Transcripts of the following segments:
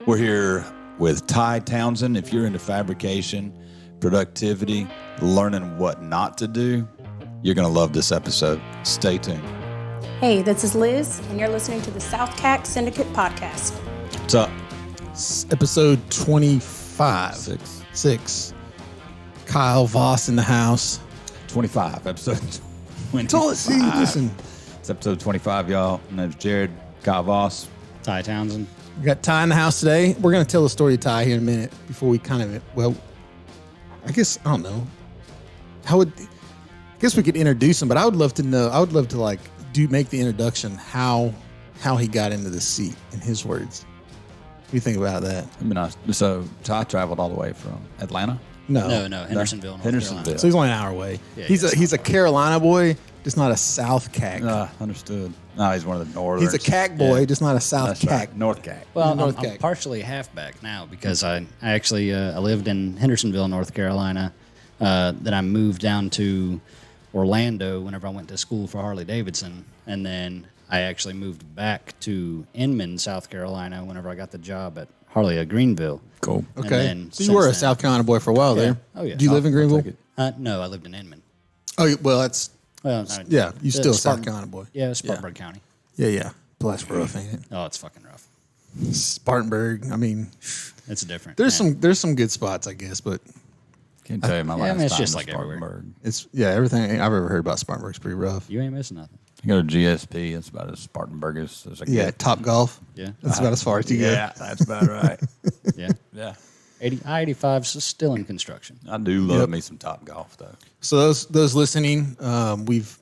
We're here with Ty Townsend. If you're into fabrication, productivity, learning what not to do, you're going to love this episode. Stay tuned. Hey, this is Liz, and you're listening to the SouthCack Syndicate Podcast. What's up? Episode 25. Six. Kyle Voss in the house. 25. Episode 25. Listen. It's episode 25, y'all. My name's Jared, Kyle Voss. Ty Townsend. We got Ty in the house today. We're going to tell the story of Ty here in a minute before we I don't know. I guess we could introduce him, but I would love to know. I would love to make the introduction how he got into the seat in his words. What do you think about that? So Ty traveled all the way from Atlanta? No, Hendersonville, North Carolina. So he's only an hour away. Yeah, he's a Carolina boy, just not a South Cack. Understood. No, he's one of the northern. He's a Cack boy, just not a South Cack. Right. North Cack. Well, North I'm Cack. partially halfback now because I actually I lived in Hendersonville, North Carolina. Then I moved down to Orlando whenever I went to school for Harley Davidson, and then I actually moved back to Inman, South Carolina, whenever I got the job at Harley at Greenville. Cool. Okay. So you were a South Carolina boy for a while there. Oh, yeah. Do you live in Greenville? No, I lived in Inman. Oh, well, that's... Well, you still a South Carolina boy. Yeah, Spartanburg County. Yeah. Plus rough, ain't it? Oh, it's fucking rough. Spartanburg, I mean... It's different. There's some good spots, I guess, but... Can't tell you my last time. It's just in like everywhere. Spartanburg. Everything I've ever heard about Spartanburg's pretty rough. You ain't missing nothing. You go to GSP, it's about as Spartanburg as I get. Top Golf. Yeah. That's about as far as you go. Yeah, that's about right. Yeah. Yeah. I-85 is still in construction. I do love me some Top Golf, though. So those listening, we've,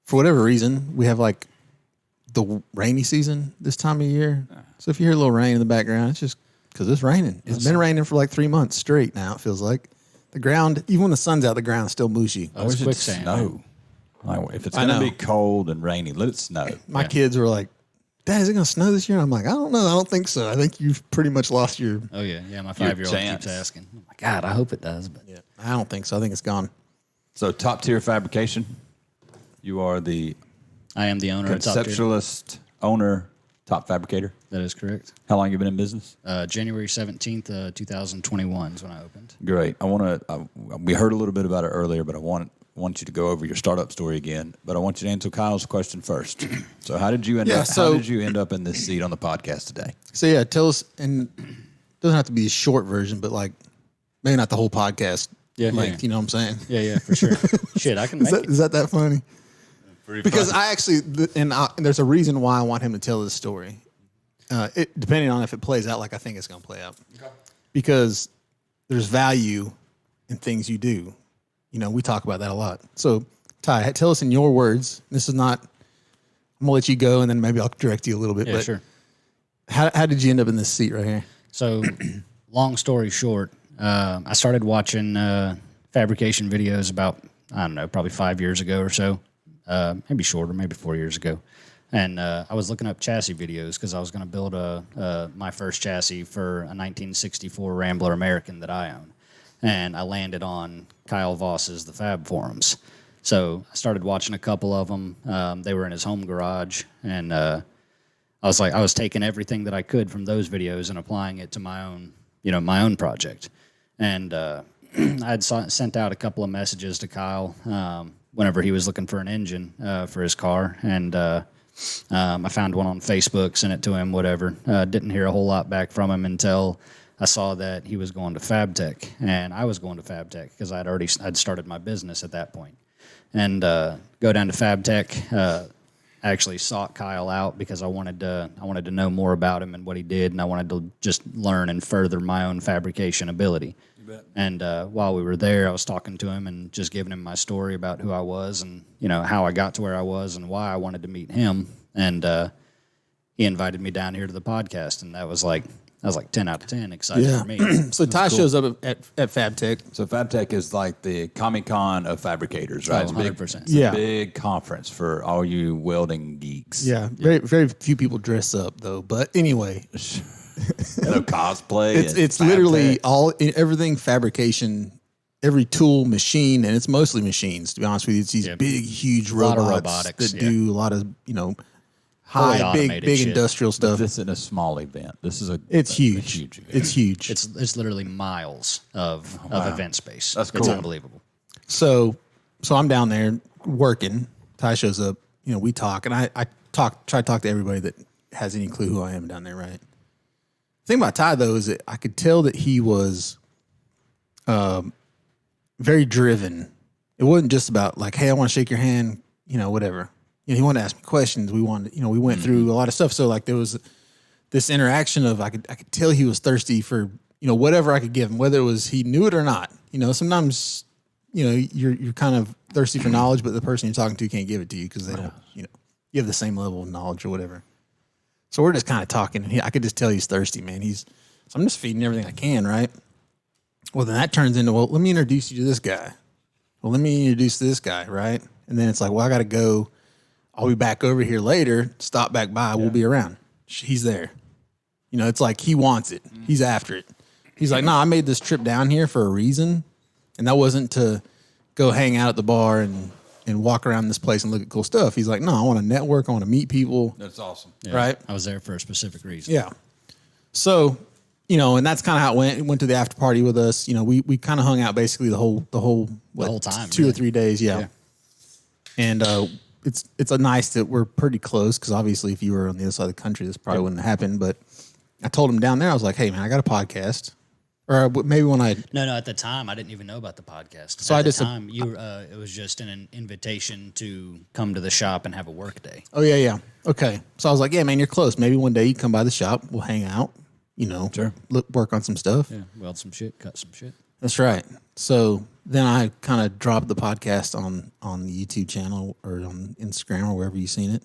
for whatever reason, we have the rainy season this time of year. So if you hear a little rain in the background, it's just because it's raining. It's been raining for 3 months straight now, it feels like. The ground, even when the sun's out, the ground's still mushy. I wish it'd snow. If it's going to be cold and rainy, let it snow. My kids were like, Dad, is it going to snow this year? And I'm like, I don't know. I don't think so. I think you've pretty much lost your... Oh, yeah. Yeah, my 5-year-old keeps asking. Oh, my God, I hope it does. But yeah, I don't think so. I think it's gone. So Top Tier Fabrication, you are the... I am the owner of Top Tier. Conceptualist, owner, top fabricator. That is correct. How long have you been in business? January 17th, 2021 is when I opened. Great. We heard a little bit about it earlier, but I want you to go over your startup story again. But I want you to answer Kyle's question first. So how did you end up? How did you end up in this seat on the podcast today? So yeah, tell us, and it doesn't have to be a short version, but maybe not the whole podcast. Yeah, you know what I'm saying? Yeah, for sure. Shit, I can make it. Is that funny? Because funny. I actually, and there's a reason why I want him to tell this story. Depending on if it plays out like I think it's going to play out. Okay. Because there's value in things you do. You know, we talk about that a lot. So, Ty, tell us in your words. This is not, I'm going to let you go and then maybe I'll direct you a little bit. Yeah, sure. How did you end up in this seat right here? So, long story short, I started watching fabrication videos about, I don't know, probably 5 years ago or so. Maybe shorter, maybe 4 years ago. And I was looking up chassis videos because I was going to build my first chassis for a 1964 Rambler American that I own. And I landed on Kyle Voss's The Fab Forums. So I started watching a couple of them. They were in his home garage. And I was taking everything that I could from those videos and applying it to my own project. And I had sent out a couple of messages to Kyle whenever he was looking for an engine for his car. And I found one on Facebook, sent it to him, whatever. Didn't hear a whole lot back from him until I saw that he was going to FabTech, and I was going to FabTech because I'd started my business at that point. And go down to FabTech. I actually sought Kyle out because I wanted to know more about him and what he did, and I wanted to just learn and further my own fabrication ability. And while we were there, I was talking to him and just giving him my story about who I was and how I got to where I was and why I wanted to meet him. And he invited me down here to the podcast, and that was like 10 out of 10 exciting for me. So Ty shows up at FabTech. So FabTech is like the Comic-Con of fabricators, right? Oh, 100%. It's a big conference for all you welding geeks. Yeah, very very few people dress up though. But anyway, no cosplay. It's literally everything fabrication, every tool, machine, and it's mostly machines. To be honest with you, it's these big, huge robots robotics, that do a lot of high, big industrial stuff. But this isn't a small event. This is it's huge. A huge event. It's huge. It's literally miles of event space. That's cool. It's unbelievable. So I'm down there working. Ty shows up. We talk, and I try to talk to everybody that has any clue who I am down there, right? The thing about Ty, though, is that I could tell that he was very driven. It wasn't just about like, hey, I want to shake your hand, whatever. He wanted to ask me questions. We went through a lot of stuff. So like there was this interaction of I could tell he was thirsty for, whatever I could give him, whether it was he knew it or not. Sometimes, you're kind of thirsty for knowledge, but the person you're talking to can't give it to you because they don't, you have the same level of knowledge or whatever. So we're just kind of talking, and I could just tell he's thirsty, man. So I'm just feeding everything I can, right? Well, then that turns into, let me introduce you to this guy. Well, let me introduce this guy, right? And then it's like, well, I got to go. I'll be back over here later. Stop back by. Yeah. We'll be around. He's there. It's like he wants it. He's after it. He's like, no, I made this trip down here for a reason, and that wasn't to go hang out at the bar and walk around this place and look at cool stuff. He's like, no, I want to network. I want to meet people. That's awesome. Yeah, right? I was there for a specific reason. Yeah. So, and that's kind of how it went. It went to the after party with us. We kind of hung out basically the whole time, 2 or 3 days. Yeah. And it's a nice that we're pretty close because obviously if you were on the other side of the country, this probably wouldn't have happened. But I told him down there, I was like, hey, man, I got a podcast. Or maybe when No, at the time, I didn't even know about the podcast. So at the time, it was just an invitation to come to the shop and have a work day. Oh, yeah. Okay. So I was like, yeah, man, you're close. Maybe one day you come by the shop. We'll hang out, Sure. work on some stuff. Yeah, weld some shit, cut some shit. That's right. So then I kind of dropped the podcast on the YouTube channel or on Instagram or wherever you've seen it.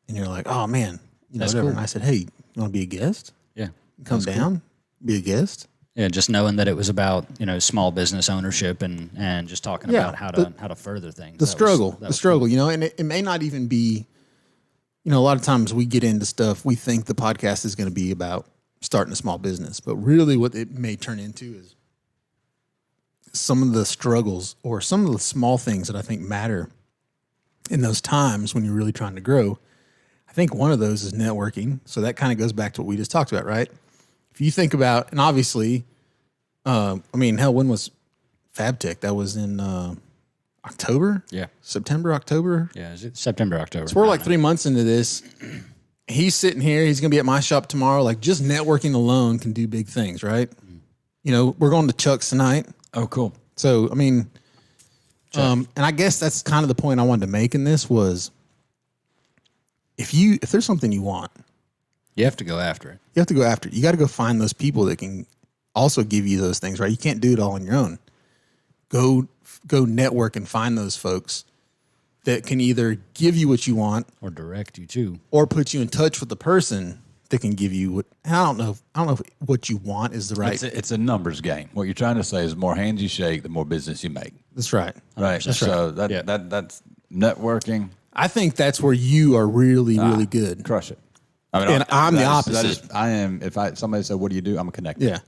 And you're like, oh, man, That's whatever. cool. And I said, hey, you want to be a guest? Yeah. Come down, be a guest. Yeah, just knowing that it was about small business ownership and just talking about how to further things. The struggle, and it may not even be. A lot of times we get into stuff. We think the podcast is going to be about starting a small business, but really, what it may turn into is some of the struggles or some of the small things that I think matter in those times when you're really trying to grow. I think one of those is networking. So that kind of goes back to what we just talked about, right? If you think about, and obviously, when was FabTech? That was in October? Yeah. September, October? Yeah, is it September, October? So we're like 3 months into this. He's sitting here. He's going to be at my shop tomorrow. Like just networking alone can do big things, right? We're going to Chuck's tonight. Oh, cool. So, and I guess that's kind of the point I wanted to make in this was if there's something you want, you have to go after it. you have to go after it. You got to go find those people that can also give you those things, right? You can't do it all on your own. Go network and find those folks that can either give you what you want or direct you to, or put you in touch with the person that can give you what. And I don't know if what you want is the right. It's a numbers game. What you're trying to say is the more hands you shake, the more business you make. That's right. Right. So that's networking. I think that's where you are really, really good. Crush it. And I'm the opposite. I am. If somebody said, "What do you do?" I'm a connector. Yeah.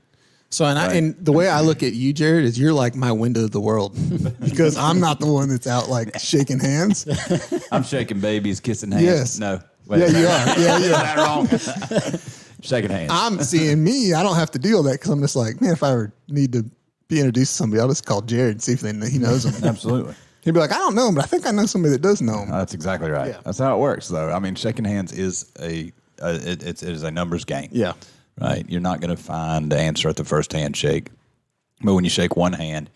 So and the way I look at you, Jared, is you're like my window to the world because I'm not the one that's out like shaking hands. I'm shaking babies, kissing hands. Yes. No. Wait. Yeah, you are. Yeah. Is that wrong? Shaking hands. I'm seeing me. I don't have to deal with that because I'm just like, man, if I ever need to be introduced to somebody, I'll just call Jared and see if he knows them. Absolutely. He'd be like, I don't know him, but I think I know somebody that does know him. That's exactly right. Yeah. That's how it works, though. Shaking hands is it is a numbers game. Yeah. Right. You're not going to find the answer at the first handshake, but when you shake one hand,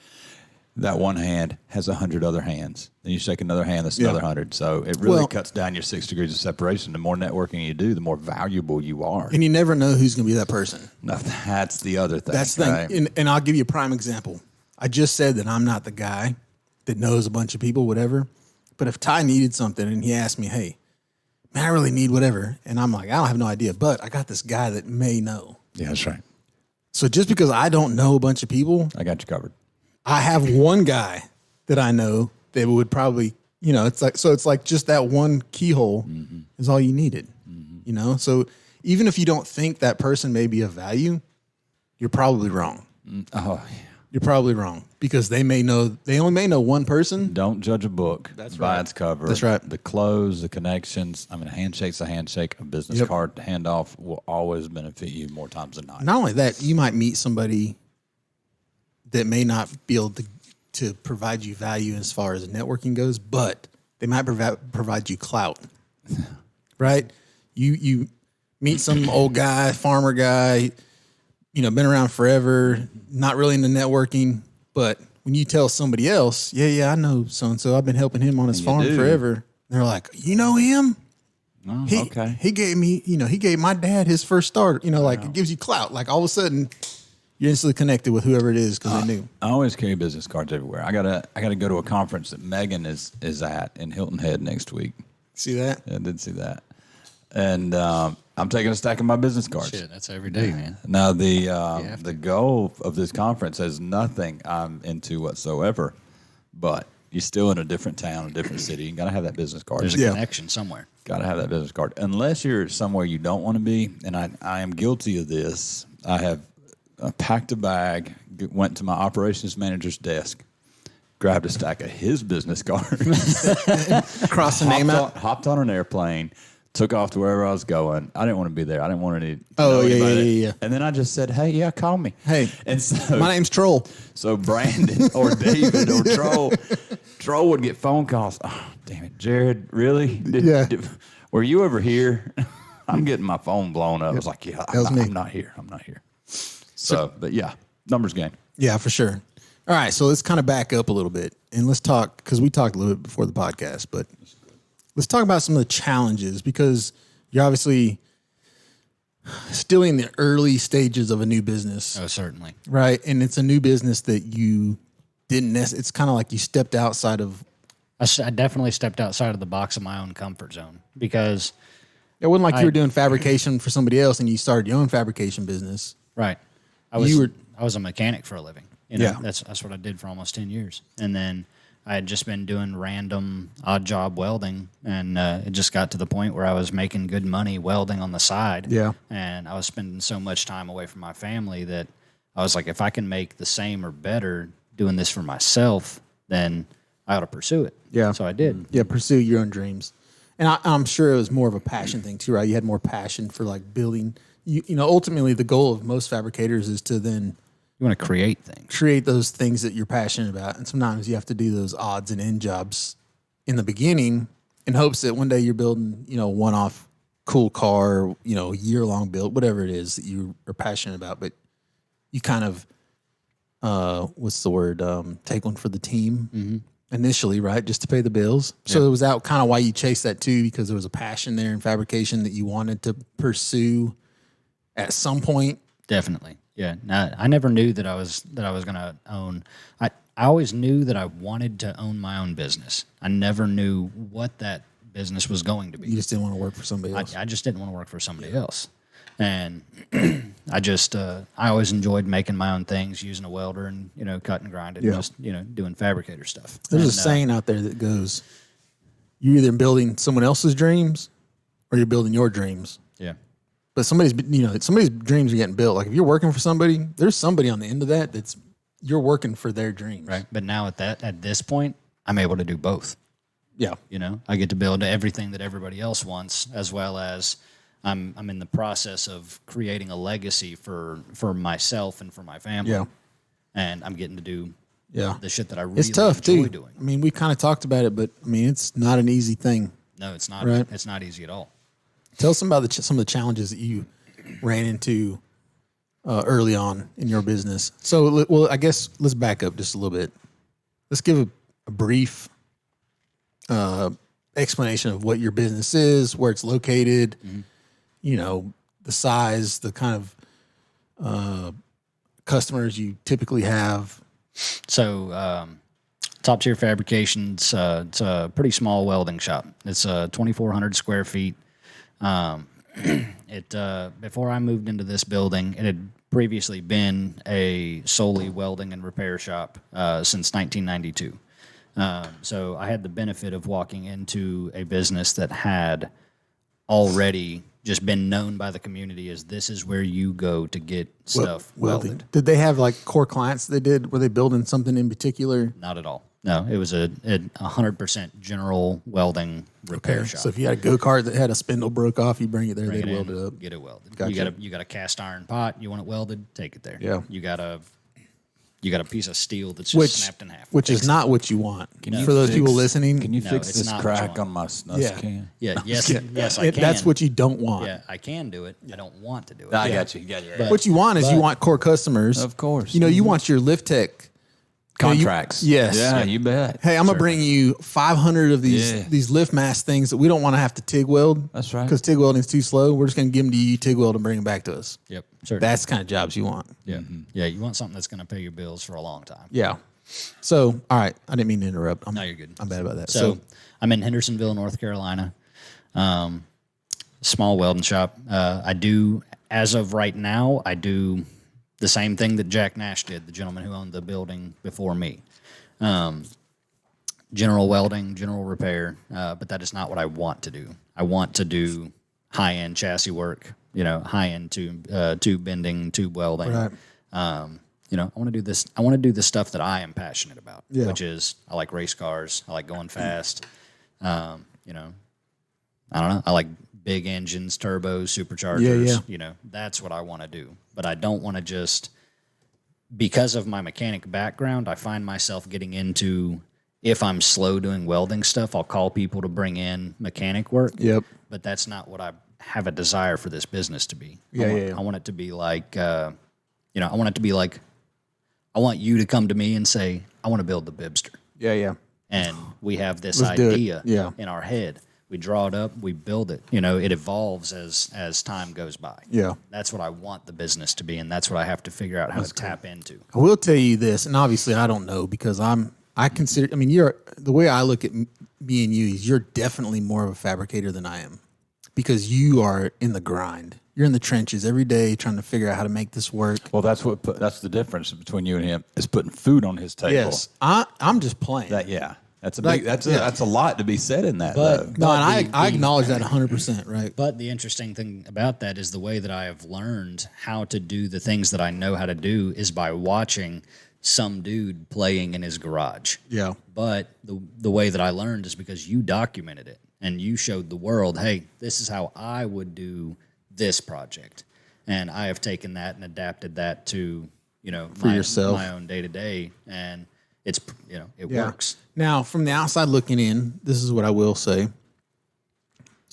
that one hand has 100 other hands. Then you shake another hand, that's another 100. So it really cuts down your 6 degrees of separation. The more networking you do, the more valuable you are. And you never know who's going to be that person. No, that's the other thing. That's the thing. And I'll give you a prime example. I just said that I'm not the guy that knows a bunch of people, whatever. But if Ty needed something and he asked me, hey, man, I really need whatever. And I'm like, I don't have no idea, but I got this guy that may know. Yeah, that's right. So just because I don't know a bunch of people, I got you covered. I have one guy that I know that would probably, it's like just that one keyhole is all you needed, So even if you don't think that person may be of value, you're probably wrong. Oh, you're probably wrong because they only may know one person. Don't judge a book by its cover. That's right. The close, the connections. I mean, a handshake's a handshake. A business card handoff will always benefit you more times than not. Not only that, you might meet somebody that may not be able to provide you value as far as networking goes, but they might provide you clout, right? You meet some old guy, farmer guy, been around forever, not really into networking, but when you tell somebody else, I know so-and-so, I've been helping him on his farm forever. They're like, you know him? Oh, okay. He gave me, he gave my dad his first start, it gives you clout. Like all of a sudden you're instantly connected with whoever it is because they knew. I always carry business cards everywhere. I gotta go to a conference that Megan is at in Hilton Head next week. See that? Yeah, I did see that. And I'm taking a stack of my business cards. Shit, that's every day, man. Now, the goal of this conference has nothing I'm into whatsoever, but you're still in a different town, a different city. You got to have that business card. There's a connection somewhere. Got to have that business card. Unless you're somewhere you don't want to be, and I am guilty of this. I have packed a bag, went to my operations manager's desk, grabbed a stack of his business cards, crossed the name out, hopped on an airplane, took off to wherever I was going. I didn't want to be there. I didn't want to know anybody. Yeah. And then I just said, hey, call me. Hey, and so my name's Troll. So Brandon or David or Troll would get phone calls. Oh, damn it, Jared, really? Were you ever here? I'm getting my phone blown up. I was like, I'm not here. So, but yeah, numbers game. Yeah, for sure. All right, so let's kind of back up a little bit and let's talk, because we talked a little bit before the podcast, but let's talk about some of the challenges because you're obviously still in the early stages of a new business. Oh, certainly. Right, and it's a new business that you didn't it's kind of like you stepped outside of. I definitely stepped outside of the box of my own comfort zone because it wasn't like you were doing fabrication for somebody else and you started your own fabrication business. Right. I was a mechanic for a living. That's what I did for almost 10 years. And then I had just been doing random odd job welding, and it just got to the point where I was making good money welding on the side. Yeah. And I was spending so much time away from my family that I was like, if I can make the same or better doing this for myself, then I ought to pursue it. Yeah. So I did. Yeah, pursue your own dreams. And I'm sure it was more of a passion thing too, right? You had more passion for like building. Ultimately the goal of most fabricators is to then you want to create things. Create those things that you're passionate about. And sometimes you have to do those odds and end jobs in the beginning in hopes that one day you're building, one-off cool car, year-long build, whatever it is that you are passionate about. But you kind of, take one for the team initially, right? Just to pay the bills. Yep. So it was that kind of why you chased that too, because there was a passion there in fabrication that you wanted to pursue at some point. Definitely. Yeah. Now, I never knew that I was going to own. I always knew that I wanted to own my own business. I never knew what that business was going to be. You just didn't want to work for somebody else. I just didn't want to work for somebody else. And I always enjoyed making my own things, using a welder and, cut and grind and just, doing fabricator stuff. There's a saying out there that goes, you're either building someone else's dreams or you're building your dreams. Yeah. But somebody's dreams are getting built. Like if you're working for somebody, there's somebody on the end of that you're working for their dreams. Right. But now at this point, I'm able to do both. Yeah. I get to build everything that everybody else wants, as well as I'm in the process of creating a legacy for myself and for my family. Yeah. And I'm getting to do the shit that I really it's tough enjoy too. doing. I mean, we kind of talked about it, but I mean, it's not an easy thing. No, it's not. Right? It's not easy at all. Tell us about some of the challenges that you ran into early on in your business. So, I guess let's back up just a little bit. Let's give a brief explanation of what your business is, where it's located, the size, the kind of customers you typically have. So, Top Tier Fabrications, it's a pretty small welding shop. It's 2,400 square feet. Before I moved into this building, it had previously been a solely welding and repair shop since 1992. So I had the benefit of walking into a business that had already just been known by the community as this is where you go to get stuff welded. Did they have like core clients they did? Were they building something in particular? Not at all. No, it was a 100% general welding repair shop. So if you had a go-kart that had a spindle broke off, you bring it there, they'd weld it up. Get it welded. Gotcha. You got a cast iron pot, you want it welded, take it there. Yeah. You got a piece of steel that's just snapped in half. Which is not what you want. For those people listening, Can you fix it's this not crack what on my snus can? Yeah, yes, I can. That's what you don't want. Yeah, I can do it. I don't want to do it. I got you. Got you. What you want is you want core customers. Of course. You want your lift tech Contracts. Yes. Yeah, you bet. Hey, I'm gonna bring you 500 of these lift mask things that we don't want to have to TIG weld. That's right. Because TIG welding's too slow. We're just gonna give them to you, TIG weld, and bring them back to us. Yep. Sure. That's the kind of jobs you want. Yeah. Yeah. You want something that's going to pay your bills for a long time. Yeah. So, all right. I didn't mean to interrupt. No, you're good. I'm bad about that. So I'm in Hendersonville, North Carolina. Small welding shop. I do, as of right now, I do the same thing that Jack Nash did, the gentleman who owned the building before me. General welding, general repair, but that is not what I want to do. I want to do high-end chassis work, high-end tube bending, tube welding. Right. I want to do this. I want to do the stuff that I am passionate about, Yeah. which is I like race cars. I like going fast. I don't know. I like big engines, turbos, superchargers. Yeah. That's what I want to do. But I don't want to just, because of my mechanic background, I find myself getting into, if I'm slow doing welding stuff, I'll call people to bring in mechanic work. Yep. But that's not what I have a desire for this business to be. Yeah. I want it to be like, I want it to be like, I want you to come to me and say, I want to build the Bibster. Yeah. And we have this Let's do it. idea Yeah. in our head. We draw it up, we build it. It evolves as time goes by. Yeah. That's what I want the business to be, and that's what I have to figure out how to tap into. I will tell you this, and obviously I don't know because you're the way I look at me and you is you're definitely more of a fabricator than I am because you are in the grind. You're in the trenches every day trying to figure out how to make this work. Well, that's the difference between you and him is putting food on his table. Yes, I'm just playing. That's a big. That's a lot to be said in that. But- though. No, and I acknowledge that 100%, right? But the interesting thing about that is the way that I have learned how to do the things that I know how to do is by watching some dude playing in his garage. Yeah. But the way that I learned is because you documented it and you showed the world, hey, this is how I would do this project. And I have taken that and adapted that to, yourself. my own day to day. And it's, it works. Now, from the outside looking in, this is what I will say.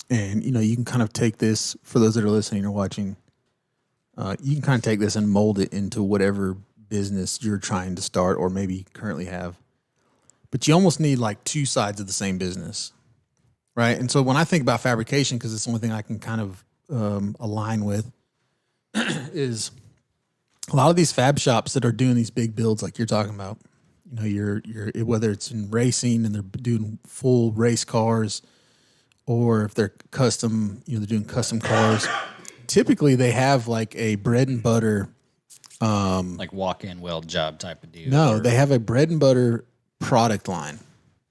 And, you can kind of take this, for those that are listening or watching, you can kind of take this and mold it into whatever business you're trying to start or maybe currently have. But you almost need like two sides of the same business, right? And so when I think about fabrication, because it's the only thing I can kind of align with, is a lot of these fab shops that are doing these big builds like you're talking about, you're whether it's in racing and they're doing full race cars, or if they're custom, they're doing custom cars. Typically, they have like a bread and butter. Like walk-in weld job type of deal. No, they have a bread and butter product line,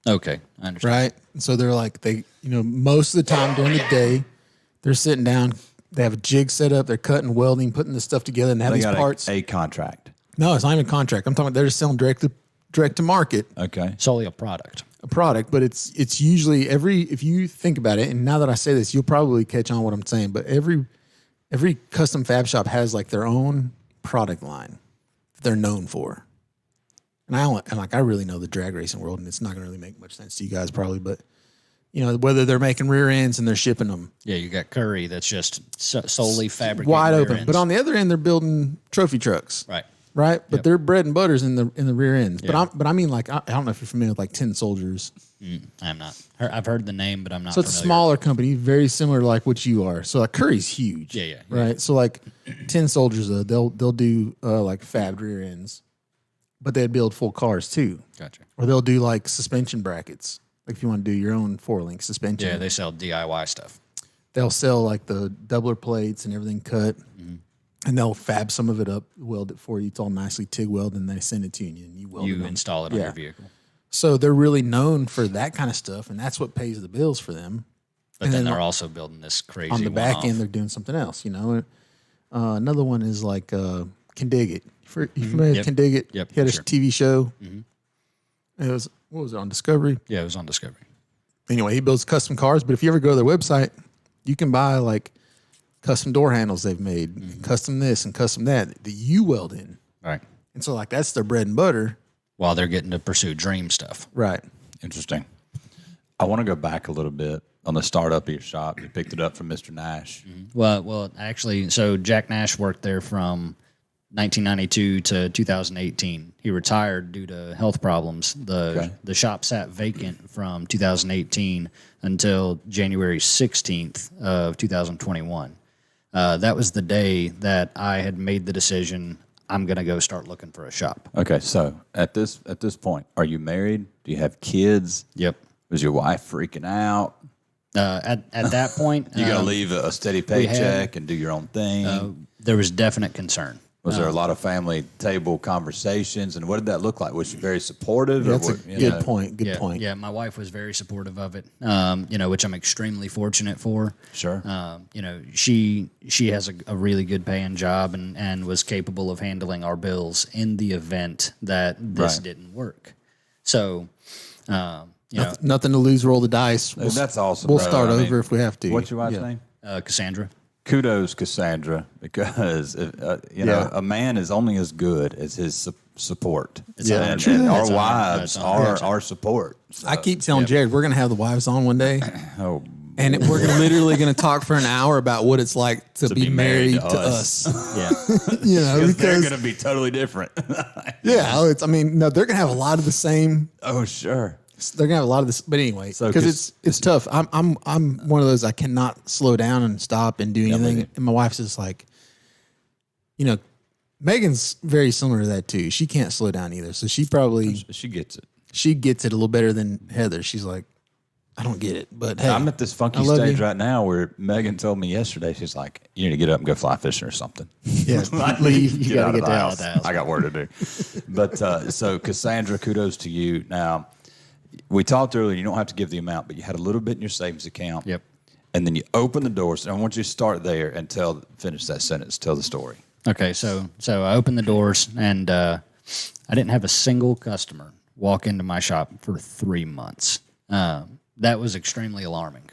Okay, I understand. right? And so they're like most of the time during the day, they're sitting down. They have a jig set up. They're cutting, welding, putting this stuff together, and they have They these got parts. a contract. No, it's not even a contract. I'm talking about they're just selling direct to market. Okay. Solely a product. A product, but it's usually if you think about it, and now that I say this, you'll probably catch on what I'm saying, but every custom fab shop has like their own product line that they're known for. And I really know the drag racing world, and it's not going to really make much sense to you guys probably, but whether they're making rear ends and they're shipping them. Yeah, you got Curry that's just solely fabricated Wide rear open. ends. But on the other end, they're building trophy trucks. Right. But their bread and butter's in the rear ends. Yeah. But I mean, like, I don't know if you're familiar with like Tin Soldiers. I'm not. I've heard the name, but I'm not So it's a familiar. smaller company, very similar to like what you are. So like Curry's huge. Yeah. Right. So like Tin Soldiers, they'll do like fabbed rear ends, but they'd build full cars too. Gotcha. Or they'll do like suspension brackets. Like if you want to do your own 4-link suspension. Yeah, they sell DIY stuff. They'll sell like the doubler plates and everything cut. And they'll fab some of it up, weld it for you. It's all nicely TIG welded, and they send it to you, and you weld it. You on. install it on Yeah. your vehicle. So they're really known for that kind of stuff, and that's what pays the bills for them. But then they're also building this crazy on the back one-off. end. They're doing something else. Another one is like Can Dig It. You familiar with Can Dig It? Yep, He had a sure. TV show. It was what was it on Discovery? Yeah, it was on Discovery. Anyway, he builds custom cars. But if you ever go to their website, you can buy like custom door handles they've made, custom this and custom that you weld in. Right. And so like that's their bread and butter. While they're getting to pursue dream stuff. Right. Interesting. I want to go back a little bit on the startup of your shop. You picked it up from Mr. Nash. Well, actually, so Jack Nash worked there from 1992 to 2018. He retired due to health problems. The shop sat vacant from 2018 until January 16th of 2021. That was the day that I had made the decision, I'm going to go start looking for a shop. Okay, so at this point, are you married? Do you have kids? Yep. Was your wife freaking out? At that point, You got to leave a steady paycheck and do your own thing. there was definite concern. Was there a lot of family table conversations, and what did that look like? Was she very supportive? That's or a what, good point. Good point. Yeah, my wife was very supportive of it, which I'm extremely fortunate for. Sure. She has a really good paying job and was capable of handling our bills in the event that this Right. didn't work. So, Nothing to lose. Roll the dice. That's awesome. We'll brother. start I mean, over if we have to. What's your wife's name? Cassandra. Kudos, Cassandra, because a man is only as good as his support. It's and our It's wives are our support. So, I keep telling Jared we're going to have the wives on one day, oh, and we're literally going to talk for an hour about what it's like to be married to us. Yeah. because they're because going to be totally different. they're going to have a lot of the same. Oh, sure. They're going to have a lot of this, but anyway, So because it's tough. I'm one of those I cannot slow down and stop and do anything. And my wife's just like, Megan's very similar to that too. She can't slow down either, so she gets it. she gets it a little better than Heather. She's like, I don't get it, but hey, I'm at this funky I love stage you. right now where Megan told me yesterday, she's like, you need to get up and go fly fishing or something. Yeah, leave. You gotta out of get the down house. with the house. I got work to do. But so Cassandra, kudos to you. Now, we talked earlier, you don't have to give the amount, but you had a little bit in your savings account. Yep. And then you open the doors. And I want you to start there and finish that sentence. Tell the story. Okay, so I opened the doors and I didn't have a single customer walk into my shop for 3 months. That was extremely alarming,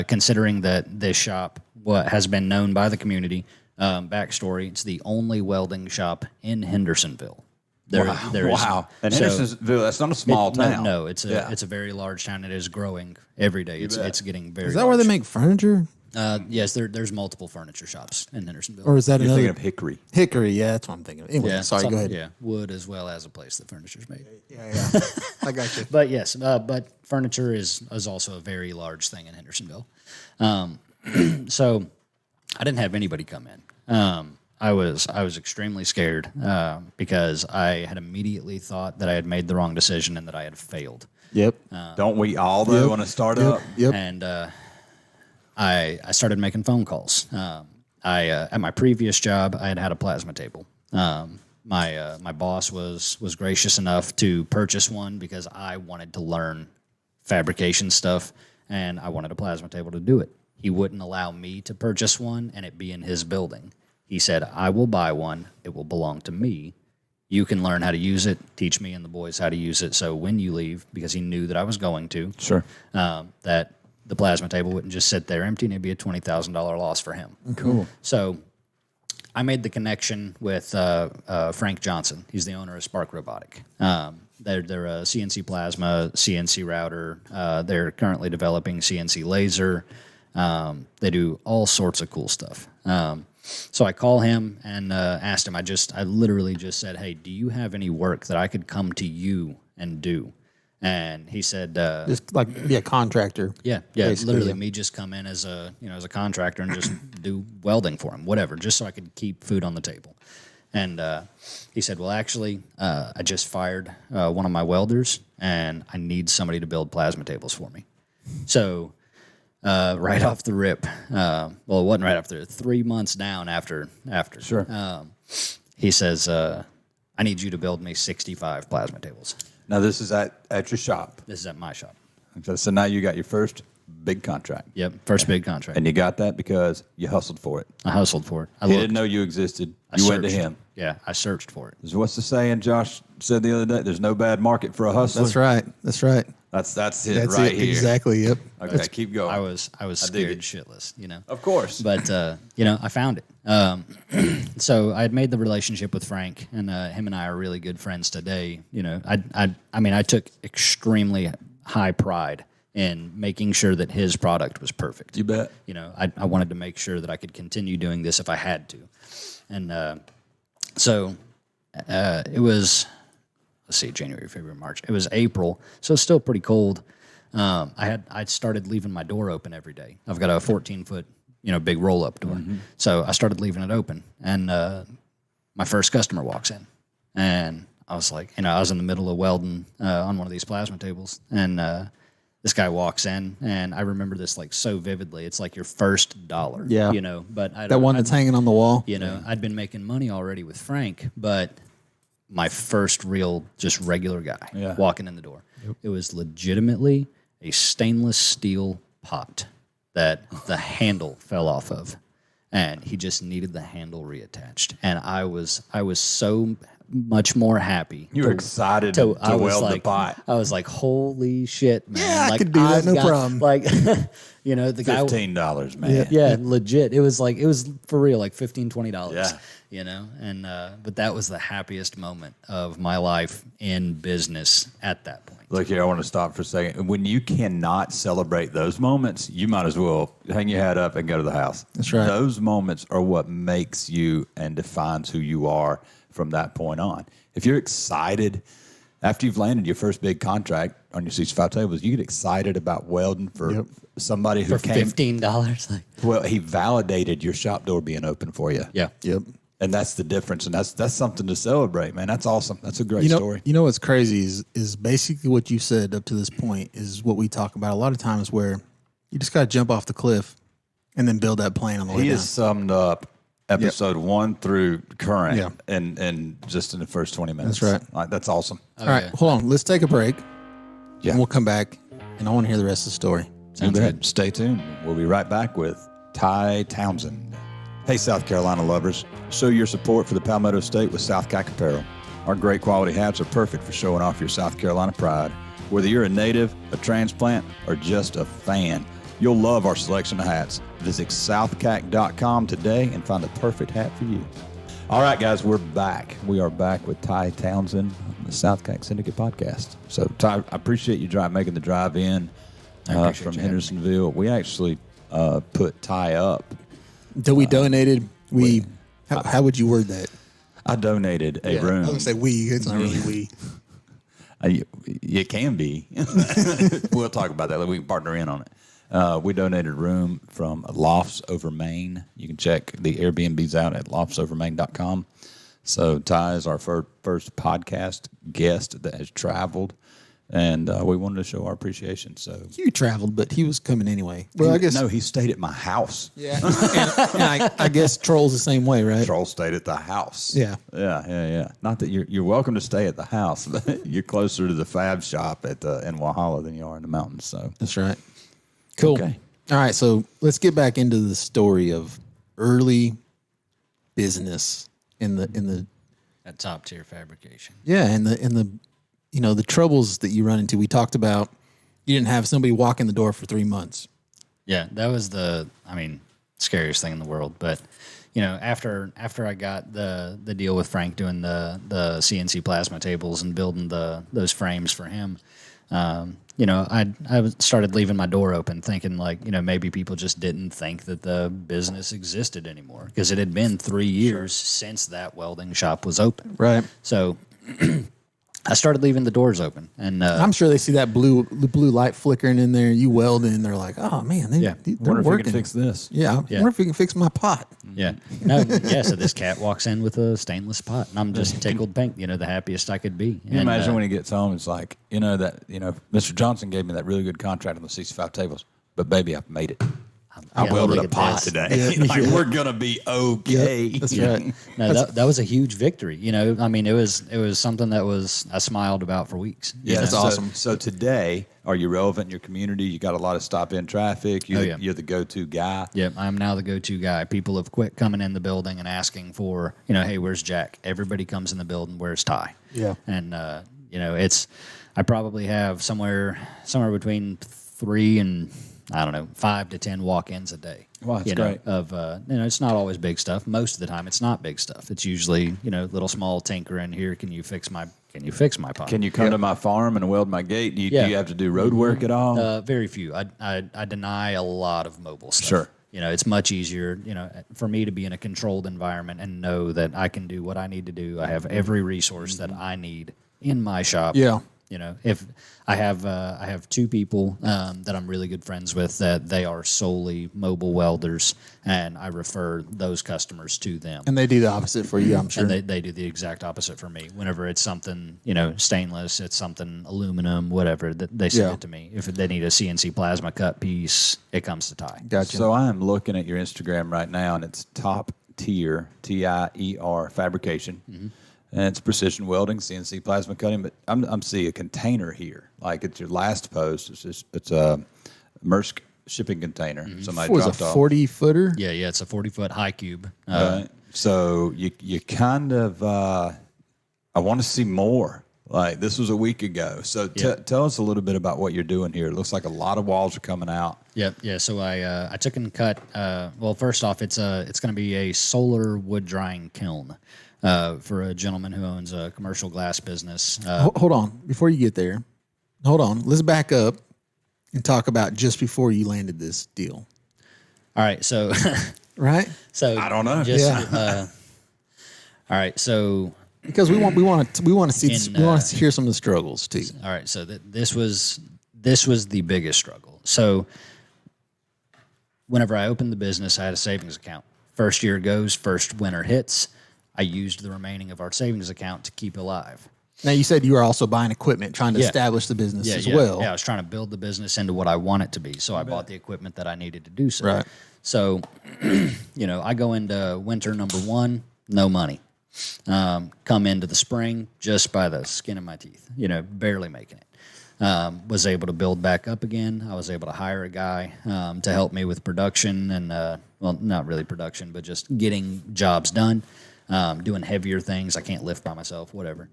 considering that this shop has been known by the community. Backstory: it's the only welding shop in Hendersonville. There is- Wow. And so- Hendersonville, that's not a small town. No, it's a very large town. It is growing every day. It's getting very. Is that where they make furniture, Yes, there's multiple furniture shops in Hendersonville. or is that You're another thinking of Hickory. Hickory? Yeah, that's what I'm thinking of. Anyway, sorry, go ahead. Yeah, wood as well as a place that furniture's made. Yeah, I got you. But yes, but furniture is also a very large thing in Hendersonville. So I didn't have anybody come in. I was extremely scared because I had immediately thought that I had made the wrong decision and that I had failed. Yep. Don't we all, though, want to start up? Yep. And I started making phone calls. At my previous job, I had a plasma table. My boss was gracious enough to purchase one because I wanted to learn fabrication stuff, and I wanted a plasma table to do it. He wouldn't allow me to purchase one and it be in his building. He said, I will buy one. It will belong to me. You can learn how to use it, teach me and the boys how to use it. So when you leave, because he knew that I was going to, Sure. that the plasma table wouldn't just sit there empty and it'd be a $20,000 loss for him. Cool. So I made the connection with Frank Johnson. He's the owner of Spark Robotic. They're a CNC plasma, CNC router. They're currently developing CNC laser. They do all sorts of cool stuff. So I call him and asked him. I literally just said, "Hey, do you have any work that I could come to you and do?" And he said, Just like be a contractor. "Yeah, basically, literally yeah. me just come in as a contractor and just do welding for him, whatever, just so I could keep food on the table." And he said, "Well, actually, I just fired one of my welders, and I need somebody to build plasma tables for me." So. Right off the rip, well, it wasn't right after. 3 months down after. Sure. He says, "I need you to build me 65 plasma tables." Now, this is at your shop. This is at my shop. So now you got your first big contract. Yep, first big contract. And you got that because you hustled for it. I hustled for it. He didn't know you existed. You went to him. Yeah, I searched for it. What's the saying Josh said the other day? There's no bad market for a hustler. That's right. That's right. That's it That's right it. here. Exactly. Yep. Okay, keep going. I was scared shitless, you know. Of course. But I found it. So I had made the relationship with Frank, and him and I are really good friends today. You know, I took extremely high pride in making sure that his product was perfect. You bet. You know, I wanted to make sure that I could continue doing this if I had to, and so it was. Let's see, January, February, March. It was April, so it's still pretty cold. I'd started leaving my door open every day. I've got a 14-foot, big roll-up door. Mm-hmm. So I started leaving it open, and my first customer walks in, and I was like, I was in the middle of welding on one of these plasma tables, and this guy walks in, and I remember this like so vividly. It's like your first dollar, Yeah. But That one that's hanging on the wall. I'd been making money already with Frank, but my first real, just regular guy walking in the door. Yep. It was legitimately a stainless steel pot that the handle fell off of, and he just needed the handle reattached. And I was so much more happy. You were excited to weld the pot. I was like, holy shit, man. Yeah, like, I could do that, no problem. Like, the guy. $15, man. Yeah, legit. It was for real, like $15, $20. Yeah. And but that was the happiest moment of my life in business at that point. Look here, I want to stop for a second. When you cannot celebrate those moments, you might as well hang your head up and go to the house. That's right. Those moments are what makes you and defines who you are from that point on. If you're excited after you've landed your first big contract on your 65 tables, you get excited about welding for somebody who for came $15. Well, he validated your shop door being open for you. Yeah. Yep. And that's the difference, and that's something to celebrate, man. That's awesome. That's a great story. You know what's crazy is basically what you said up to this point is what we talk about a lot of times, where you just got to jump off the cliff and then build that plane on the way down. He has summed up episode 1 through current and just in the first 20 minutes. That's right. That's awesome. All right, hold on. Let's take a break, Yeah. and we'll come back, and I want to hear the rest of the story. Sounds good. Stay tuned. We'll be right back with Ty Townsend. Hey, South Carolina lovers. Show your support for the Palmetto State with SouthCack Apparel. Our great quality hats are perfect for showing off your South Carolina pride. Whether you're a native, a transplant, or just a fan, you'll love our selection of hats. Visit southcack.com today and find the perfect hat for you. All right, guys, we're back. We are back with Ty Townsend on the SouthCack Syndicate Podcast. So, Ty, I appreciate you making the drive in from Hendersonville. We actually put Ty up. Until we donated, how would you word that? I donated a room. I was going to say we. It's not really we. It can be. We'll talk about that. We can partner in on it. We donated a room from Lofts Over Maine. You can check the Airbnbs out at loftsovermaine.com. So Ty is our first podcast guest that has traveled, and we wanted to show our appreciation. So You traveled, but he was coming anyway. Well, I guess no, he stayed at my house. Yeah, and I guess Troll's the same way, right? Troll stayed at the house. Yeah. Not that you're welcome to stay at the house, but you're closer to the fab shop in Walhalla than you are in the mountains. So That's right. Cool. Okay. All right, so let's get back into the story of early business in the That top tier fabrication. and the troubles that you run into. We talked about you didn't have somebody walk in the door for 3 months. Yeah, that was the scariest thing in the world. But after I got the deal with Frank doing the CNC plasma tables and building those frames for him, I started leaving my door open, thinking maybe people just didn't think that the business existed anymore because it had been 3 years since that welding shop was open. Right. So I started leaving the doors open, and I'm sure they see that blue light flickering in there. You weld in, they're like, "Oh man, they're wonder if we working." can fix this. I wonder if we can fix my pot. So this cat walks in with a stainless pot, and I'm just tickled pink. The happiest I could be. Can you imagine when he gets home? It's like Mr. Johnson gave me that really good contract on the 65 tables, but baby, I've made it. I welded a look at pot this. today. Like, we're gonna be okay. That's right. No, that was a huge victory. You know, I mean, it was something that I smiled about for weeks. Yeah, That's awesome. So today, are you relevant in your community? You got a lot of stop-in traffic. You're the go-to guy. Yep, I am now the go-to guy. People have quit coming in the building and asking for, you know, hey, where's Jack? Everybody comes in the building, where's Ty? Yeah. And you know, I probably have somewhere between 3 and 5 to 10 walk-ins a day. Wow, that's you know, great. Of it's not always big stuff. Most of the time, it's not big stuff. It's usually little small tinkering here. Can you fix my pipe? Can you come to my farm and weld my gate? Do you have to do road work at all? Very few. I deny a lot of mobile stuff. Sure. You know, it's much easier, for me to be in a controlled environment and know that I can do what I need to do. I have every resource that I need in my shop. Yeah. You know, if I have 2 people that I'm really good friends with that they are solely mobile welders, and I refer those customers to them. And they do the opposite for you, I'm sure. And they do the exact opposite for me. Whenever it's something, stainless, it's something aluminum, whatever, they send it to me. If they need a CNC plasma cut piece, it comes to Ty. Gotcha. So I am looking at your Instagram right now, and it's top tier, TIER fabrication. Mm-hmm. And it's precision welding, CNC plasma cutting, but I'm seeing a container here. Like it's your last post. It's a Maersk shipping container. Mm-hmm. Somebody was dropped a off. 40-footer? Yeah, it's a 40-foot high cube. Right. So you kind of I want to see more. Like this was a week ago. So tell us a little bit about what you're doing here. It looks like a lot of walls are coming out. Yep. Yeah. So I took and cut. Well, first off, it's going to be a solar wood drying kiln. For a gentleman who owns a commercial glass business. Hold on. Before you get there, hold on. Let's back up and talk about just before you landed this deal. All right. So, right? So I don't know. All right. So, because we want to see we want to hear some of the struggles too. All right. So this was the biggest struggle. So, whenever I opened the business, I had a savings account. First year goes, first winter hits. I used the remaining of our savings account to keep alive. Now, you said you were also buying equipment, trying to establish the business as well. Yeah, I was trying to build the business into what I want it to be. So I bought the equipment that I needed to do so. Right. So, I go into winter number 1, no money. Come into the spring just by the skin of my teeth, barely making it. Was able to build back up again. I was able to hire a guy to help me with production and, not really production, but just getting jobs done. Doing heavier things. I can't lift by myself, whatever.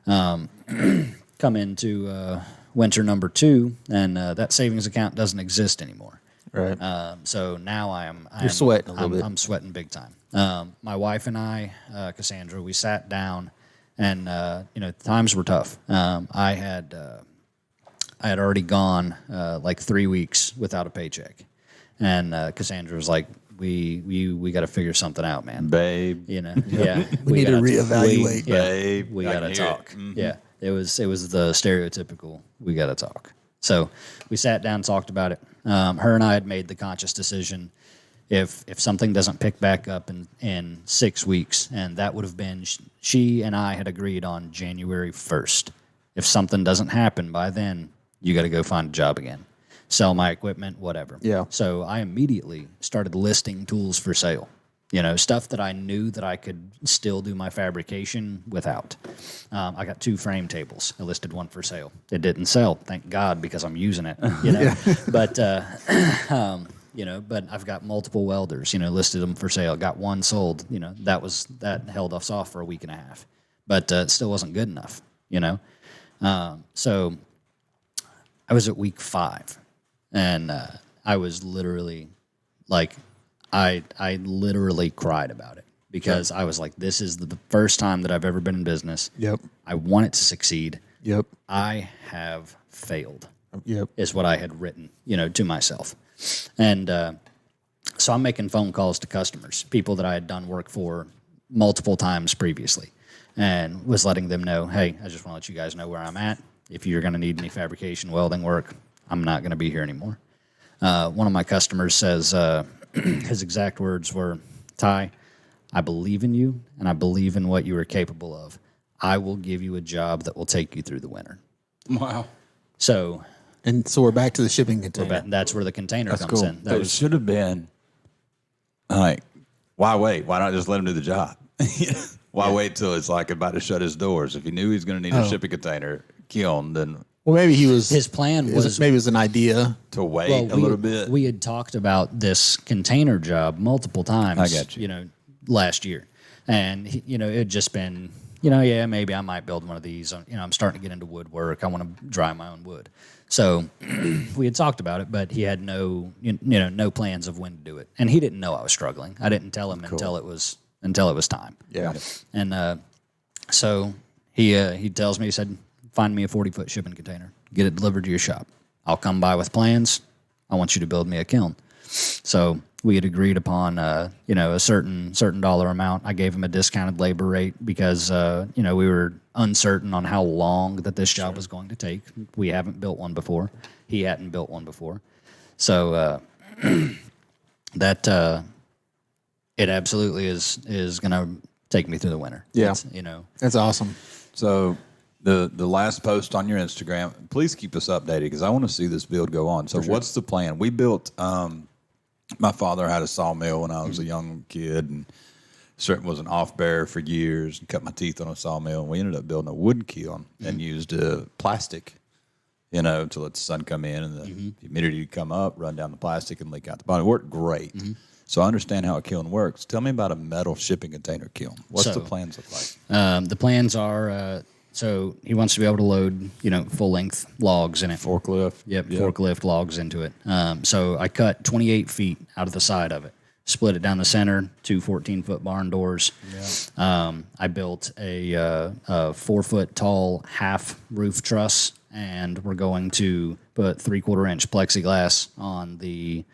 Come into winter number 2, and that savings account doesn't exist anymore. Right. So now You're sweating a little bit. I'm sweating big time. My wife and I, Cassandra, we sat down, and times were tough. I had already gone like 3 weeks without a paycheck, and Cassandra was like, We got to figure something out, man. Babe. Yeah. We need to reevaluate. Babe. We I got to can hear talk. it. Mm-hmm. Yeah. It was the stereotypical, we got to talk. So we sat down and talked about it. Her and I had made the conscious decision, if something doesn't pick back up in 6 weeks, and that would have been, she and I had agreed on January 1st. If something doesn't happen by then, you got to go find a job again. Sell my equipment, whatever. Yeah. So I immediately started listing tools for sale. Stuff that I knew that I could still do my fabrication without. I got 2 frame tables. I listed one for sale. It didn't sell, thank God, because I'm using it. But but I've got multiple welders. Listed them for sale. Got one sold. That held us off for a week and a half, but it still wasn't good enough. So I was at week 5. And I was literally like, I literally cried about it because I was like, this is the first time that I've ever been in business. Yep. I want it to succeed. Yep. I have failed. Yep. Is what I had written, to myself. And so I'm making phone calls to customers, people that I had done work for multiple times previously, and was letting them know, hey, I just want to let you guys know where I'm at. If you're going to need any fabrication, welding work, I'm not going to be here anymore. One of my customers says, his exact words were, Ty, I believe in you, and I believe in what you are capable of. I will give you a job that will take you through the winter. Wow. So And so we're back to the shipping container. That's where the container comes in. It should have been like, why wait? Why not just let him do the job? Why wait till it's like about to shut his doors? If he knew he was going to need a shipping container kiln, then Well, maybe his plan was maybe it was an idea. to wait a little bit. We had talked about this container job multiple times. I got you. Last year, and it had just been, yeah, maybe I might build one of these. I'm starting to get into woodwork. I want to dry my own wood. So we had talked about it, but he had no plans of when to do it, and he didn't know I was struggling. I didn't tell him until it was time. Yeah. And so he tells me, he said, find me a 40-foot shipping container, get it delivered to your shop. I'll come by with plans. I want you to build me a kiln. So we had agreed upon a certain dollar amount. I gave him a discounted labor rate because we were uncertain on how long that this job was going to take. We haven't built one before. He hadn't built one before. So that it absolutely is going to take me through the winter. Yeah. That's awesome. So the last post on your Instagram, please keep us updated because I want to see this build go on. So what's the plan? We built, my father had a sawmill when I was a young kid and certainly was an off-bearer for years and cut my teeth on a sawmill. And we ended up building a wood kiln and used plastic, to let the sun come in and the humidity would come up, run down the plastic and leak out the bottom. It worked great. So I understand how a kiln works. Tell me about a metal shipping container kiln. What's the plans look like? The plans are, so he wants to be able to load, full-length logs in it. Forklift? Yep, forklift logs into it. So I cut 28 feet out of the side of it, split it down the center, 2 14-foot barn doors. Yeah. I built a 4-foot tall half roof truss, and we're going to put 3/4-inch plexiglass on the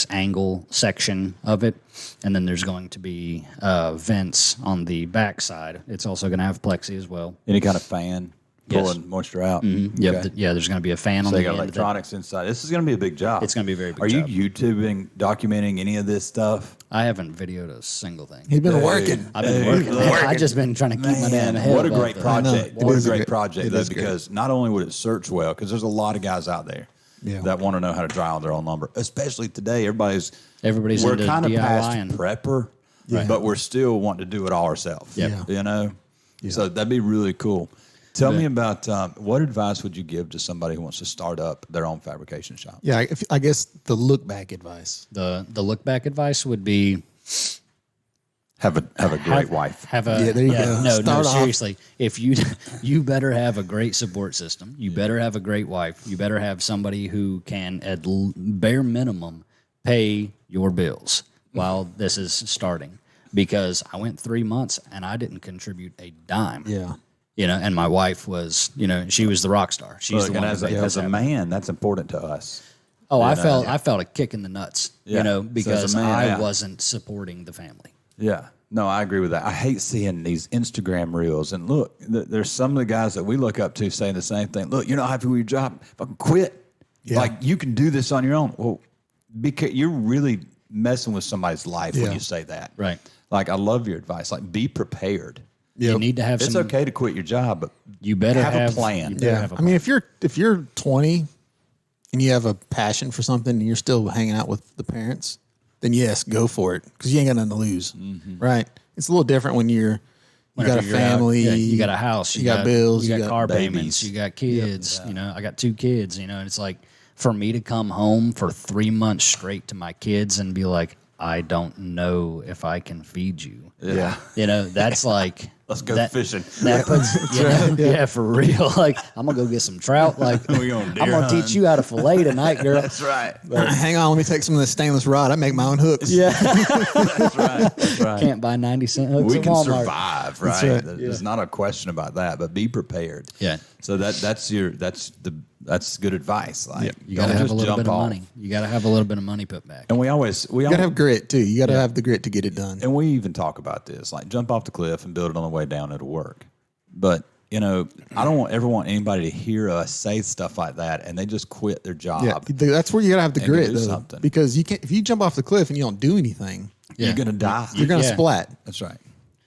angle section of it. And then there's going to be vents on the back side. It's also going to have plexi as well. Any kind of fan pulling moisture out? Mm-hmm. Yep. Okay. There's going to be a fan on the end. So you got electronics inside. This is going to be a big job. It's going to be a very big job. job. Are you YouTubing, documenting any of this stuff? I haven't videoed a single thing. He's been working. I've been working. I've just been trying to keep my damn head. What a great project. What a great project, though, because not only would it search well, because there's a lot of guys out there that want to know how to dry on their own lumber, especially today. Everybody's we're into kind of DIY past and prepper, but we're still wanting to do it all ourselves. So that'd be really cool. Tell me about what advice would you give to somebody who wants to start up their own fabrication shop? Yeah, I guess the look back advice. The look back advice would be have a great wife. There you go. No, seriously. If you better have a great support system. You better have a great wife. You better have somebody who can, at bare minimum, pay your bills while this is starting. Because I went 3 months and I didn't contribute a dime. Yeah. And my wife was, she was the rock star. She's the one. As a man, that's important to us. Oh, I felt a kick in the nuts, because I wasn't supporting the family. Yeah. No, I agree with that. I hate seeing these Instagram reels. And look, there's some of the guys that we look up to saying the same thing. Look, you're not happy with your job. Fucking quit. Yeah. Like, you can do this on your own. Well, because you're really messing with somebody's life when you say that. Right. Like, I love your advice. Like, be prepared. You need to have It's okay to quit your job, but you better have a plan. I mean, if you're 20 and you have a passion for something and you're still hanging out with the parents, then yes, go for it because you ain't got nothing to lose, right? It's a little different when you got a family, you got a house, you got bills, you got car payments, you got kids. I got 2 kids. And it's like for me to come home for 3 months straight to my kids and be like, I don't know if I can feed you. Yeah. That's like let's go fishing. That puts for real. Like, I'm gonna go get some trout. Like, I'm gonna teach you how to fillet tonight, girl. That's right. Hang on, let me take some of this stainless rod. I make my own hooks. Yeah. That's right. Can't buy 90-cent hooks we at can Walmart. survive, right? There's not a question about that, but be prepared. Yeah. So that's good advice. Like, you gotta have a little bit of money. You gotta have a little bit of money put back. And we gotta have grit too. You gotta have the grit to get it done. And we even talk about this, like jump off the cliff and build it on the way down. It'll work. But I don't ever want anybody to hear us say stuff like that and they just quit their job. Yeah, that's where you gotta have the grit, though, something. because you can't. If you jump off the cliff and you don't do anything, you're gonna die. You're gonna splat. That's right.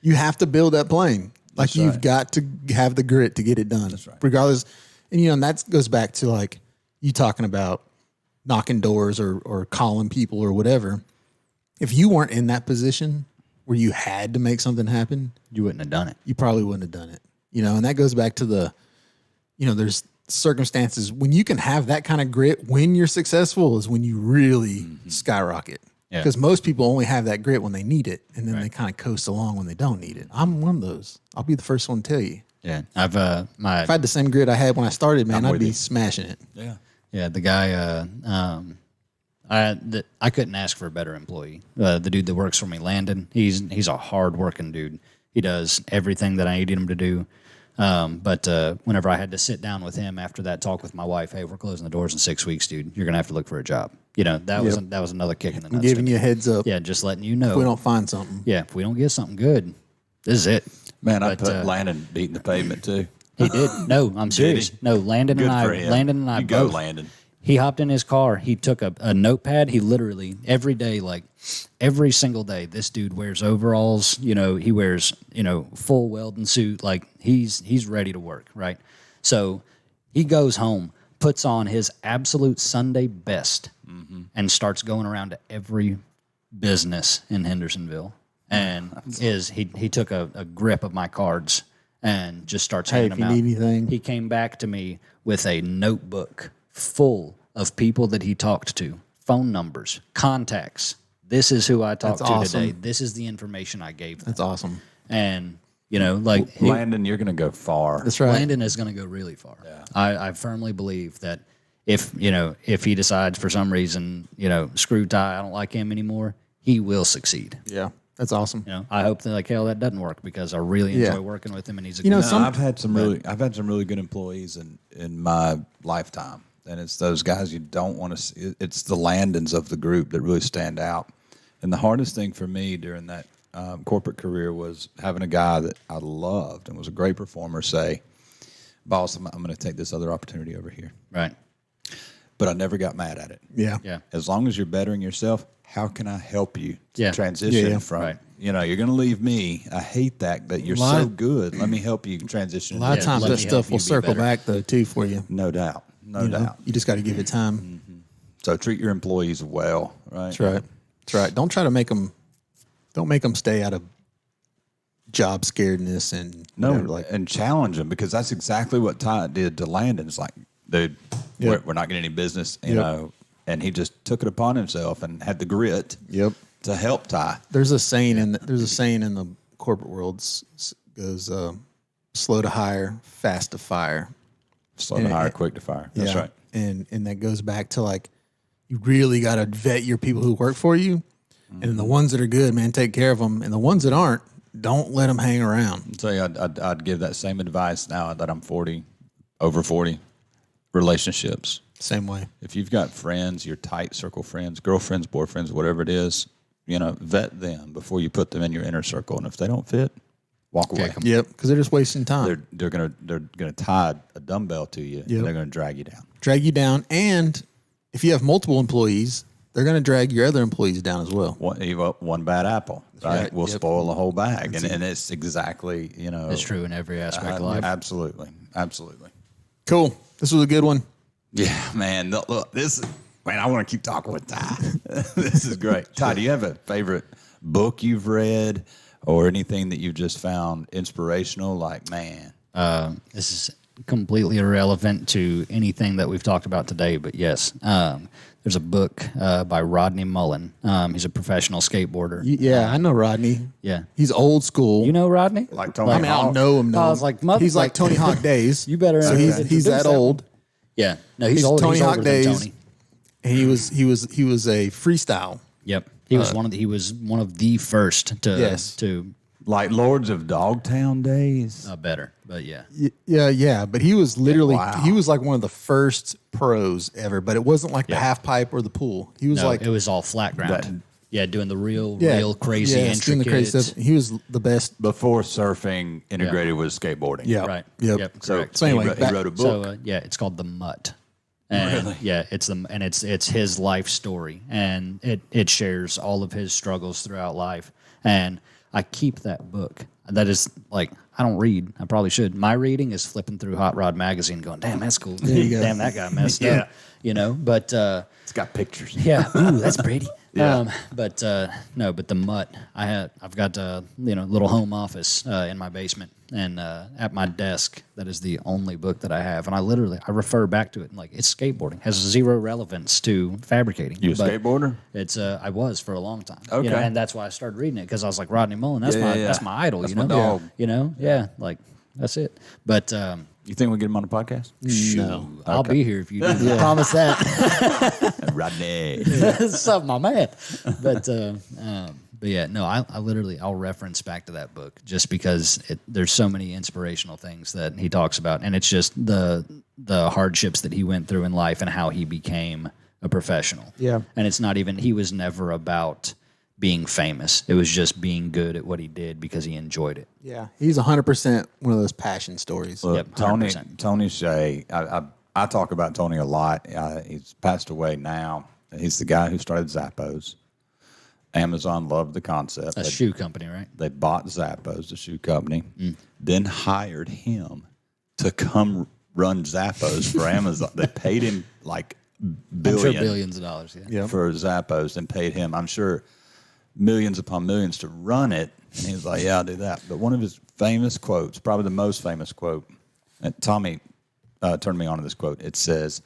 You have to build that plane. Like, That's you've right. got to have the grit to get it done. That's right. Regardless, and that goes back to like you talking about knocking doors or calling people or whatever. If you weren't in that position where you had to make something happen, You wouldn't have done it. you probably wouldn't have done it. And that goes back to there's circumstances when you can have that kind of grit when you're successful is when you really skyrocket. Yeah. Because most people only have that grit when they need it, and then they kind of coast along when they don't need it. I'm one of those. I'll be the first one to tell you. Yeah, I've If I had the same grit I had when I started, man, I'd be smashing it. Yeah. the guy I couldn't ask for a better employee. The dude that works for me, Landon, he's a hard working dude. He does everything that I needed him to do. But whenever I had to sit down with him after that talk with my wife, hey, we're closing the doors in 6 weeks, dude. You're gonna have to look for a job. That was another kick in the nuts. Giving you a heads up. Yeah, just letting you know. If we don't find something. Yeah, if we don't get something good, this is it. Man, I put Landon beating the pavement too. He did. No, I'm serious. he? No, Landon Good and for I. him. Landon and I You go, both. Landon. He hopped in his car. He took a notepad. He literally every day, like every single day, this dude wears overalls. He wears full welding suit. Like he's ready to work, right? So he goes home, puts on his absolute Sunday best, and starts going around to every business in Hendersonville. And he took a grip of my cards and just starts handing if them you out. need anything. He came back to me with a notebook full of people that he talked to, phone numbers, contacts. This is who I talked to today. This is the information I gave them. That's awesome. And, Landon, you're going to go far. That's right. Landon is going to go really far. Yeah. I firmly believe that if he decides for some reason, screw Ty, I don't like him anymore, he will succeed. Yeah. That's awesome. I hope that that doesn't work because I really enjoy working with him and he's a know, good No, I've had some really good employees in my lifetime, and it's those guys you don't want to see. It's the Landons of the group that really stand out. And the hardest thing for me during that corporate career was having a guy that I loved and was a great performer say, "Boss, I'm going to take this other opportunity over here." right. But I never got mad at it. Yeah. Yeah. As long as you're bettering yourself, how can I help you to Yeah. transition Yeah. from, Right. you're going to leave me. I hate that, but you're so good. Let me help you transition. A lot of times let that me help stuff you will be circle better. back, though, too, for you. No doubt. No doubt. You just got to give it time. So treat your employees well, right? That's right. That's right. Don't try to don't make them stay out of job scaredness and And challenge them, because that's exactly what Ty did to Landon. It's like, dude, Yep. we're not getting any business, you know. And he just took it upon himself and had the grit to help Ty. There's a saying in the corporate world goes slow to hire, fast to fire. Slow to hire, quick to fire. That's right. And that goes back to like you really got to vet your people who work for you, and the ones that are good, man, take care of them, and the ones that aren't, don't let them hang around. I'll tell you, I'd give that same advice now that I'm over 40, relationships. Same way. If you've got friends, your tight circle friends, girlfriends, boyfriends, whatever it is, vet them before you put them in your inner circle. And if they don't fit, walk away. Yep, because they're just wasting time. They're gonna tie a dumbbell to you. And they're gonna drag you down. Drag you down, and if you have multiple employees, they're going to drag your other employees down as well. One bad apple, right? Will Yep. spoil the whole bag, and it's exactly It's true in every aspect of life. Absolutely. Cool. This was a good one. Yeah, man. Look, I want to keep talking with Ty. This is great. Ty, do you have a favorite book you've read or anything that you've just found inspirational? Like, man, This is completely irrelevant to anything that we've talked about today, but yes, there's a book by Rodney Mullen. He's a professional skateboarder. Yeah, I know Rodney. Yeah. He's old school. You know Rodney? like Tony I mean, I Hawk. don't know him. I was like, he's like Tony Hawk days. You better. So he's that old. Yeah. No, he's He's older. Tony He's Hawk older than days. Tony. And he was a freestyle. Yep. He was one of the first to Yes. to Like Lords of Dogtown days. better. But yeah. Yeah. But he was literally Wow. he was like one of the first pros ever. But it wasn't like the half pipe or the pool. He was No, like it was all flat ground. That- doing the real crazy doing the intricate. crazy stuff. He was the best. Before surfing integrated with skateboarding. Yeah. Right. Yep. So, Correct. So anyway, he wrote a book. So it's called The Mutt. And Really? yeah, it's his life story, and it shares all of his struggles throughout life. And I keep that book. That is like I don't read. I probably should. My reading is flipping through Hot Rod magazine, going, "Damn, that's cool. Damn, that guy messed up." You know, but it's got pictures. yeah, ooh, that's pretty. Yeah. But the Mutt. I've got little home office in my basement, and at my desk, that is the only book that I have, and I refer back to it. And, like, it's skateboarding, has zero relevance to fabricating. You a skateboarder? It's I was for a long time. Okay. And that's why I started reading it, because I was like, Rodney Mullen, that's my idol. That's you know, my dog. like that's it. But You think we'll get him on the podcast? No. I'll be here if you do. Promise that. Rodney. Something, my man. But yeah, no, I'll reference back to that book just because there's so many inspirational things that he talks about, and it's just the hardships that he went through in life and how he became a professional. Yeah. And it's not even, he was never about being famous. It was just being good at what he did because he enjoyed it. Yeah, he's 100% one of those passion stories. Look, Yep, Tony 100%. Tony Shea, I talk about Tony a lot. He's passed away now. He's the guy who started Zappos. Amazon loved the concept. A shoe company, right? They bought Zappos, the shoe company, then hired him to come run Zappos for Amazon. They paid him like I'm sure billions billions of dollars. Yeah. for Zappos, and paid him, I'm sure, millions upon millions to run it. And he was like, yeah, I'll do that. But one of his famous quotes, probably the most famous quote, and Tommy turned me on to this quote. It says,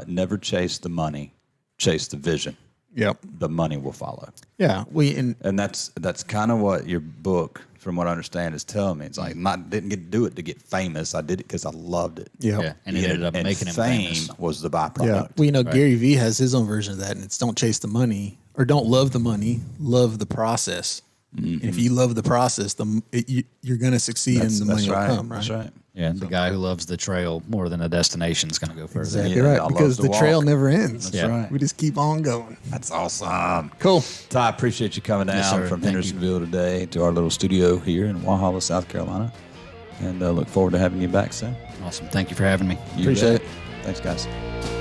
never chase the money, chase the vision. Yep. The money will follow. Yeah. And that's kind of what your book, from what I understand, is telling me. It's like, didn't get to do it to get famous. I did it because I loved it. Yep. Yeah. And it ended up making him fame famous. was the byproduct. Yeah. Well, Gary Vee has his own version of that, and it's don't chase the money, or don't love the money, love the process. And if you love the process, you're going to succeed, and the money will come, right? That's right. Yeah, the guy who loves the trail more than a destination is going to go further. Exactly Yeah, I right, love because to the trail walk. never ends. That's right. We just keep on going. That's awesome. Cool. Ty, I appreciate you coming down Yes, sir. from Thank you. Hendersonville today to our little studio here in Walhalla, South Carolina. And look forward to having you back soon. Awesome. Thank you for having me. You Appreciate bet. Thanks, guys.